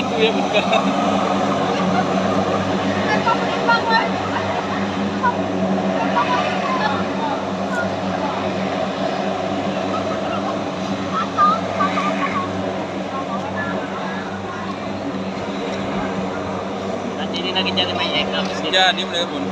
tentu ya bukan. Nanti ini lagi jadi main ekor. Ya, dia mulai pun.